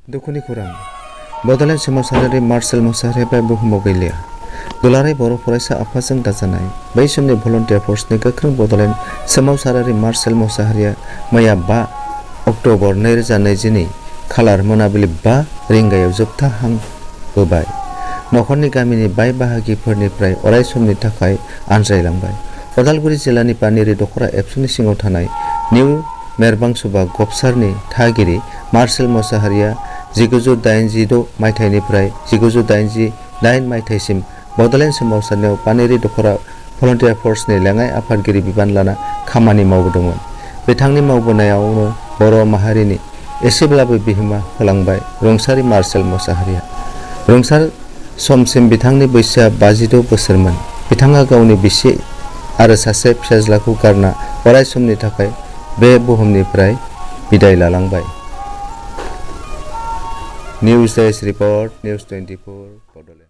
दुखुनि खौरां बड'लेण्ड सोमावसारारि मार्शेल मोसाहारिया बुहुमाव गैलिया। दुलाराय बर' फरायसा आफादजों दाजानाय बै समनि भलन्टियार फर्सनि गोख्रों बड'लेण्ड सोमावसारारि मार्शेल मोसाहारिया मैया 5 अक्ट'बर 2022 खालार मोनाबिलि 5 रिंगायाव जोबथा हां बोबाय। नखरनि गामिनि बाय बाहागिफोरनिफ्राय अराय समनि थाखाय आनज्रायलांबाय। उदालगुरि जिल्लानि पानेरि दख'रा एबसुनि सिङाव थानाय निउ मेरबांसुबा गबसारनि थागिरि मार्शेल मोसाहारिया 1986 मायथाइनिफ्राय 1988 मायथाइसिम बड'लेण्ड सोमावसारनायाव पानेरि दख'रा भलन्टियार फर्सनि लेङाइ आफादगिरि बिबान लाना खामानि मावबोदोंमोन। बिथांनि मावबोनायावनो बर' माहारिनि एसेब्लाबो बिहोमा होलांबाय रुंसारि मार्शेल मोसाहारिया। रुंसार समसिम बिथांनि बैसोआ 56 बोसोरमोन। बिथाङा गावनि बिसि आरो सासे फिसाज्लाखौ गारना अराय समनि थाखाय बे बुहुमनिफ्राय बिदाय लालांबाय। News desk report news 24 Bodoland.